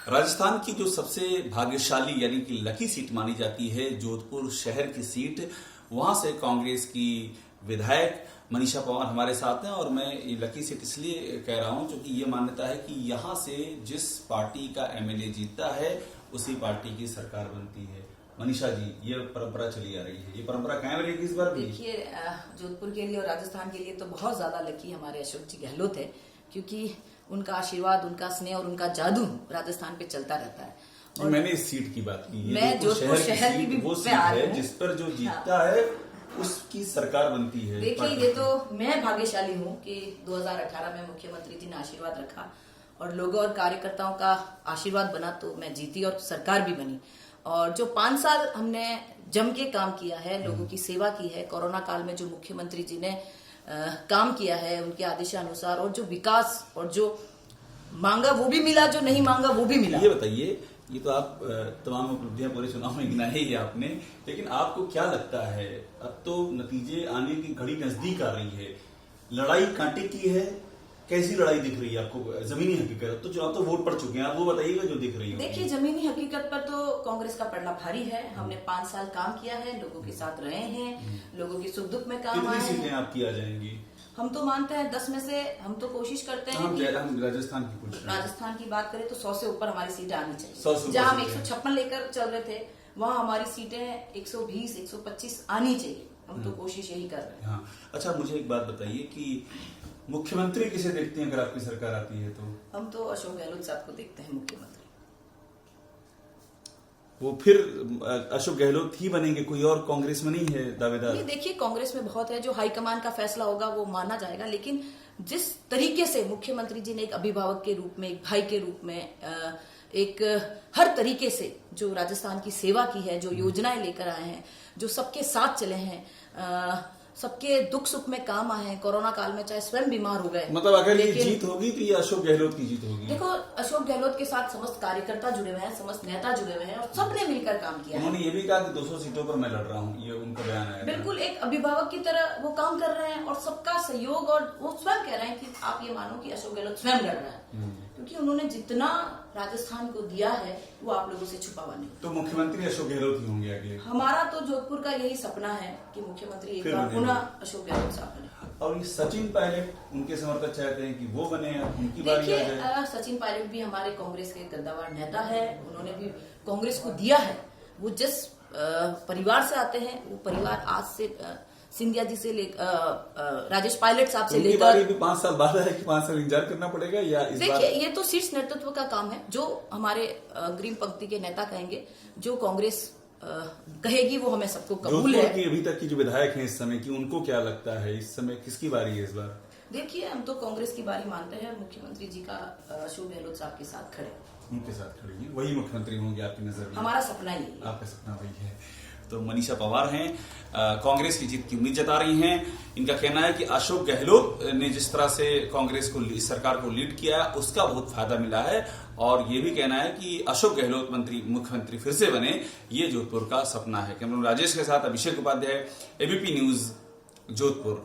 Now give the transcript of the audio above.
राजस्थान की जो सबसे भाग्यशाली यानी कि लकी सीट मानी जाती है जोधपुर शहर की सीट, वहां से कांग्रेस की विधायक मनीषा पवार हमारे साथ हैं। और मैं ये लकी सीट इसलिए कह रहा हूं क्योंकि ये मान्यता है कि यहां से जिस पार्टी का एमएलए जीतता है उसी पार्टी की सरकार बनती है। मनीषा जी, ये परंपरा चली आ रही है, ये परंपरा कायम रहेगी इस बार भी? देखिए, जोधपुर के लिए और राजस्थान के लिए तो बहुत ज्यादा लकी हमारे अशोक जी गहलोत है, क्योंकि उनका आशीर्वाद, उनका स्नेह और उनका जादू राजस्थान पे चलता रहता है। और मैंने इस सीट की बात की, मैं जोधपुर शहर की भी वो सीट है जिस पर जो जीतता है उसकी सरकार बनती है। देखिए, ये तो मैं भाग्यशाली हूँ कि 2018 में मुख्यमंत्री जी ने आशीर्वाद रखा और लोगों और कार्यकर्ताओं का आशीर्वाद बना तो मैं जीती और सरकार भी बनी। और जो 5 साल हमने जम के काम किया है, लोगों की सेवा की है, कोरोना काल में जो मुख्यमंत्री जी ने काम किया है उनके आदेशानुसार, और जो विकास और जो मांगा वो भी मिला, जो नहीं मांगा वो भी मिला। ये बताइए, ये तो आप तमाम उपलब्धियां पूरे चुनाव में गिनाई ही आपने, लेकिन आपको क्या लगता है, अब तो नतीजे आने की घड़ी नजदीक आ रही है, लड़ाई कांटे की है, कैसी लड़ाई दिख रही है आपको? जमीनी हकीकत तो चुनाव तो वोट पड़ चुके हैं, आप वो बताइएगा जो दिख रही है। देखिए, जमीनी हकीकत पर तो कांग्रेस का पड़ना भारी है। हमने 5 साल काम किया है, लोगों के साथ रहे हैं, लोगों की सुख दुख में काम आए हैं। कितनी सीटें आपकी आ जाएंगी? हम तो मानते हैं 10 में से, हम तो कोशिश करते हैं हम राजस्थान की पूछ रहे हैं। राजस्थान की बात करें तो 100 से ऊपर हमारी सीटें आनी 100 चाहिए। जहां हम 156 लेकर चल रहे थे, वहां हमारी सीटें 120, 125 आनी चाहिए। हम तो कोशिश यही कर रहे हैं। हाँ, अच्छा, मुझे एक बात बताइए कि मुख्यमंत्री किसे देखते हैं अगर आपकी सरकार आती है तो? हम तो अशोक गहलोत साहब को देखते हैं मुख्यमंत्री। वो फिर अशोक गहलोत ही बनेंगे, कोई और कांग्रेस में नहीं है दावेदार? नहीं, देखिए, कांग्रेस में बहुत है, जो हाईकमान का फैसला होगा वो माना जाएगा। लेकिन जिस तरीके से मुख्यमंत्री जी ने एक अभिभावक के रूप में, एक भाई के रूप में, एक हर तरीके से जो राजस्थान की सेवा की है, जो योजनाएं लेकर आए हैं, जो सबके साथ चले हैं, सबके दुख सुख में काम आए हैं, कोरोना काल में चाहे स्वयं बीमार हो गए। मतलब अगर ये जीत होगी तो ये अशोक गहलोत की जीत होगी? देखो, अशोक गहलोत के साथ समस्त कार्यकर्ता जुड़े हुए हैं, समस्त नेता जुड़े हुए हैं और सबने मिलकर काम किया है। उन्होंने ये भी कहा कि 200 सीटों पर मैं लड़ रहा हूँ, ये उनका बयान है। बिल्कुल एक अभिभावक की तरह वो काम कर रहे हैं और सबका सहयोग, और वो स्वयं कह रहे हैं कि आप ये मानो कि अशोक गहलोत स्वयं लड़ रहा है, क्योंकि उन्होंने जितना राजस्थान को दिया है वो आप लोगों से छुपा नहीं। तो मुख्यमंत्री अशोक गहलोत ही होंगे अगले? हमारा तो जोधपुर का यही सपना है कि मुख्यमंत्री एक बार पुनः अशोक गहलोत साहब बने। और ये सचिन पायलट, उनके समर्थक चाहते हैं कि वो बने, उनकी बारी आ जाए। देखिए, सचिन पायलट भी हमारे कांग्रेस के गद्दावर नेता है, उन्होंने भी कांग्रेस को दिया है। वो जिस परिवार से आते हैं, वो परिवार आज से सिंधिया जी से लेकर राजेश पायलट साहब से लेकर भी 5 साल बाद है कि 5 साल इंतजार करना पड़ेगा या इस बार? देखिए, ये तो शीर्ष नेतृत्व का काम है, जो हमारे अग्रिम पंक्ति के नेता कहेंगे, जो कांग्रेस कहेगी वो हमें सबको कबूल है। की अभी तक की जो विधायक हैं इस समय की, उनको क्या लगता है इस समय किसकी बारी है इस बार? देखिए, हम तो कांग्रेस की बारी मानते हैं, मुख्यमंत्री जी का अशोक गहलोत साहब के साथ खड़े, उनके साथ खड़े हैं, वही मुख्यमंत्री होंगे आपकी नजर में? हमारा सपना ही है। आपका सपना वही है। तो मनीषा पवार हैं, कांग्रेस की जीत की उम्मीद जता रही हैं। इनका कहना है कि अशोक गहलोत ने जिस तरह से कांग्रेस को, सरकार को लीड किया है, उसका बहुत फायदा मिला है। और ये भी कहना है कि अशोक गहलोत मुख्यमंत्री फिर से बने, ये जोधपुर का सपना है। कैमरामैन राजेश के साथ अभिषेक उपाध्याय, एबीपी न्यूज, जोधपुर।